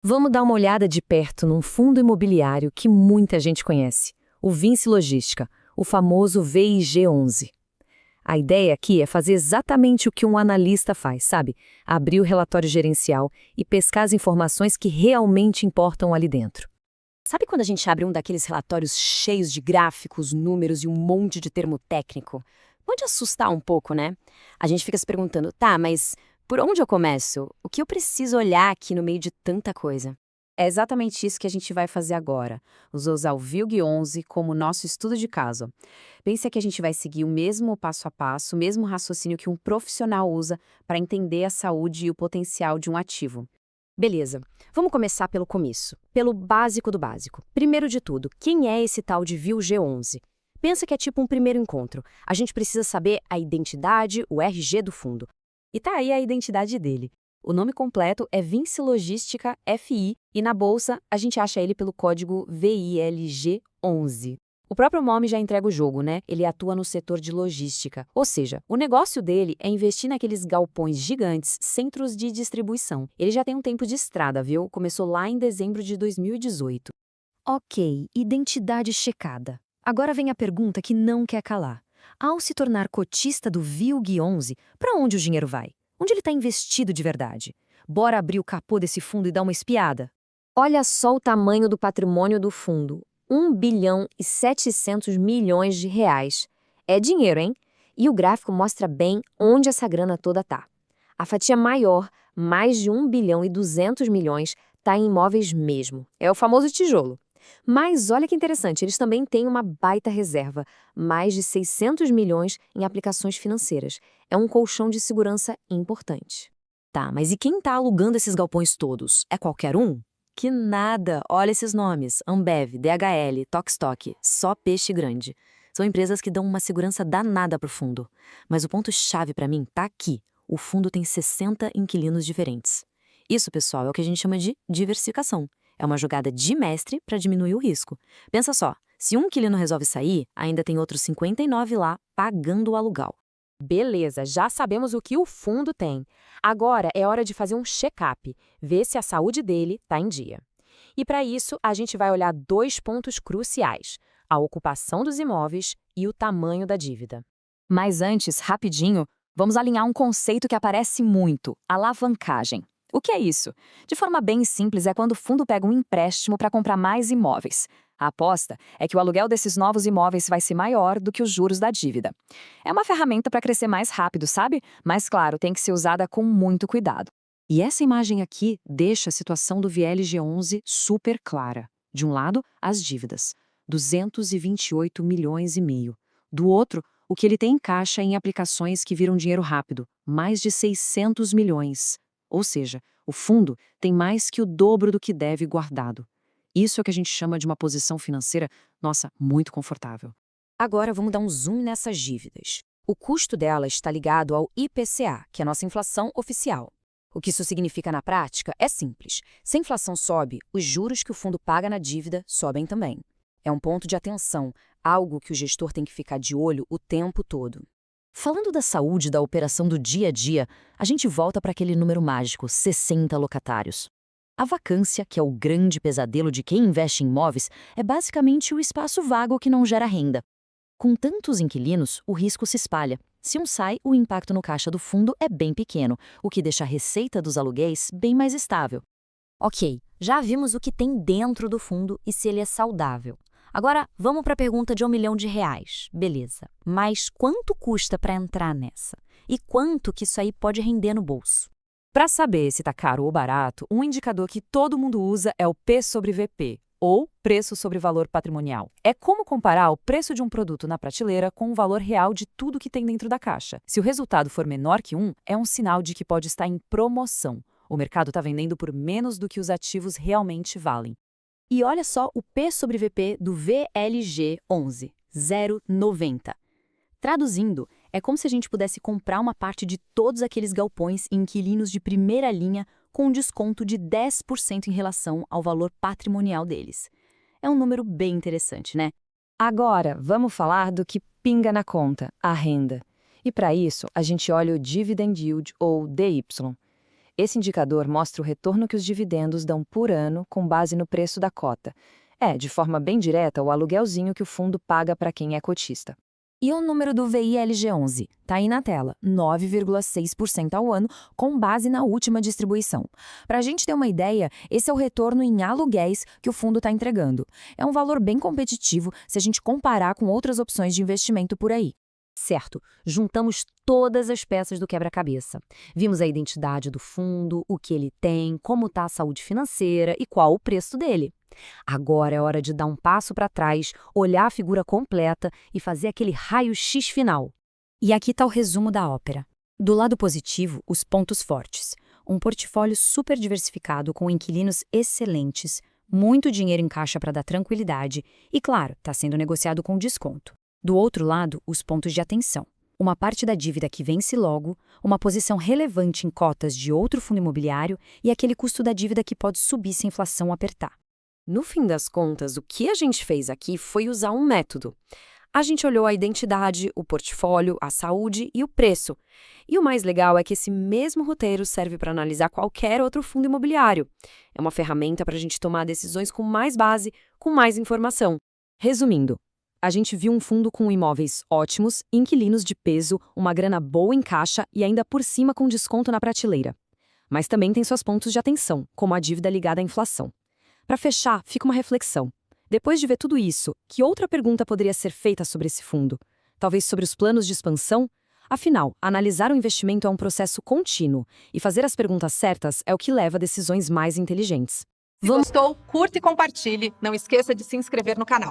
Vamos dar uma olhada de perto num fundo imobiliário que muita gente conhece, o Vinci Logística, o famoso VIG11. A ideia aqui é fazer exatamente o que um analista faz, sabe? Abrir o relatório gerencial e pescar as informações que realmente importam ali dentro. Sabe quando a gente abre um daqueles relatórios cheios de gráficos, números e um monte de termo técnico? Pode assustar um pouco, né? A gente fica se perguntando, tá, mas por onde eu começo? O que eu preciso olhar aqui no meio de tanta coisa? É exatamente isso que a gente vai fazer agora. Usar o VILG 11 como nosso estudo de caso. Pense que a gente vai seguir o mesmo passo a passo, o mesmo raciocínio que um profissional usa para entender a saúde e o potencial de um ativo. Beleza, vamos começar pelo começo, pelo básico do básico. Primeiro de tudo, quem é esse tal de VILG11? Pensa que é tipo um primeiro encontro. A gente precisa saber a identidade, o RG do fundo. E tá aí a identidade dele. O nome completo é Vinci Logística FI e na bolsa a gente acha ele pelo código VILG11. O próprio nome já entrega o jogo, né? Ele atua no setor de logística. Ou seja, o negócio dele é investir naqueles galpões gigantes, centros de distribuição. Ele já tem um tempo de estrada, viu? Começou lá em dezembro de 2018. Ok, identidade checada. Agora vem a pergunta que não quer calar. Ao se tornar cotista do VILG11, para onde o dinheiro vai? Onde ele está investido de verdade? Bora abrir o capô desse fundo e dar uma espiada? Olha só o tamanho do patrimônio do fundo. 1,7 bilhão de reais. É dinheiro, hein? E o gráfico mostra bem onde essa grana toda tá. A fatia maior, mais de 1,2 bilhão, tá em imóveis mesmo. É o famoso tijolo. Mas olha que interessante, eles também têm uma baita reserva, mais de 600 milhões em aplicações financeiras. É um colchão de segurança importante. Tá, mas e quem tá alugando esses galpões todos? É qualquer um? Que nada! Olha esses nomes: Ambev, DHL, Tokstok, só peixe grande. São empresas que dão uma segurança danada pro fundo. Mas o ponto-chave para mim tá aqui. O fundo tem 60 inquilinos diferentes. Isso, pessoal, é o que a gente chama de diversificação. É uma jogada de mestre para diminuir o risco. Pensa só, se um inquilino resolve sair, ainda tem outros 59 lá pagando o aluguel. Beleza, já sabemos o que o fundo tem. Agora é hora de fazer um check-up, ver se a saúde dele está em dia. E para isso, a gente vai olhar dois pontos cruciais: a ocupação dos imóveis e o tamanho da dívida. Mas antes, rapidinho, vamos alinhar um conceito que aparece muito: alavancagem. O que é isso? De forma bem simples, é quando o fundo pega um empréstimo para comprar mais imóveis. A aposta é que o aluguel desses novos imóveis vai ser maior do que os juros da dívida. É uma ferramenta para crescer mais rápido, sabe? Mas, claro, tem que ser usada com muito cuidado. E essa imagem aqui deixa a situação do VLG11 super clara. De um lado, as dívidas, 228 milhões e meio. Do outro, o que ele tem em caixa em aplicações que viram dinheiro rápido, mais de 600 milhões. Ou seja, o fundo tem mais que o dobro do que deve guardado. Isso é o que a gente chama de uma posição financeira, nossa, muito confortável. Agora vamos dar um zoom nessas dívidas. O custo dela está ligado ao IPCA, que é a nossa inflação oficial. O que isso significa na prática é simples. Se a inflação sobe, os juros que o fundo paga na dívida sobem também. É um ponto de atenção, algo que o gestor tem que ficar de olho o tempo todo. Falando da saúde da operação do dia a dia, a gente volta para aquele número mágico, 60 locatários. A vacância, que é o grande pesadelo de quem investe em imóveis, é basicamente o espaço vago que não gera renda. Com tantos inquilinos, o risco se espalha. Se um sai, o impacto no caixa do fundo é bem pequeno, o que deixa a receita dos aluguéis bem mais estável. Ok, já vimos o que tem dentro do fundo e se ele é saudável. Agora, vamos para a pergunta de 1 milhão de reais. Beleza, mas quanto custa para entrar nessa? E quanto que isso aí pode render no bolso? Para saber se está caro ou barato, um indicador que todo mundo usa é o P sobre VP, ou preço sobre valor patrimonial. É como comparar o preço de um produto na prateleira com o valor real de tudo que tem dentro da caixa. Se o resultado for menor que 1, é um sinal de que pode estar em promoção. O mercado está vendendo por menos do que os ativos realmente valem. E olha só o P sobre VP do VLG11, 0,90. Traduzindo, é como se a gente pudesse comprar uma parte de todos aqueles galpões e inquilinos de primeira linha com um desconto de 10% em relação ao valor patrimonial deles. É um número bem interessante, né? Agora, vamos falar do que pinga na conta, a renda. E para isso, a gente olha o Dividend Yield, ou DY. Esse indicador mostra o retorno que os dividendos dão por ano com base no preço da cota. É, de forma bem direta, o aluguelzinho que o fundo paga para quem é cotista. E o número do VILG11? Tá aí na tela, 9,6% ao ano, com base na última distribuição. Para a gente ter uma ideia, esse é o retorno em aluguéis que o fundo está entregando. É um valor bem competitivo se a gente comparar com outras opções de investimento por aí. Certo, juntamos todas as peças do quebra-cabeça. Vimos a identidade do fundo, o que ele tem, como está a saúde financeira e qual o preço dele. Agora é hora de dar um passo para trás, olhar a figura completa e fazer aquele raio-x final. E aqui está o resumo da ópera. Do lado positivo, os pontos fortes. Um portfólio super diversificado com inquilinos excelentes, muito dinheiro em caixa para dar tranquilidade e, claro, está sendo negociado com desconto. Do outro lado, os pontos de atenção. Uma parte da dívida que vence logo, uma posição relevante em cotas de outro fundo imobiliário e aquele custo da dívida que pode subir se a inflação apertar. No fim das contas, o que a gente fez aqui foi usar um método. A gente olhou a identidade, o portfólio, a saúde e o preço. E o mais legal é que esse mesmo roteiro serve para analisar qualquer outro fundo imobiliário. É uma ferramenta para a gente tomar decisões com mais base, com mais informação. Resumindo, a gente viu um fundo com imóveis ótimos, inquilinos de peso, uma grana boa em caixa e ainda por cima com desconto na prateleira. Mas também tem seus pontos de atenção, como a dívida ligada à inflação. Para fechar, fica uma reflexão. Depois de ver tudo isso, que outra pergunta poderia ser feita sobre esse fundo? Talvez sobre os planos de expansão? Afinal, analisar o investimento é um processo contínuo e fazer as perguntas certas é o que leva a decisões mais inteligentes. Se gostou, curta e compartilhe. Não esqueça de se inscrever no canal.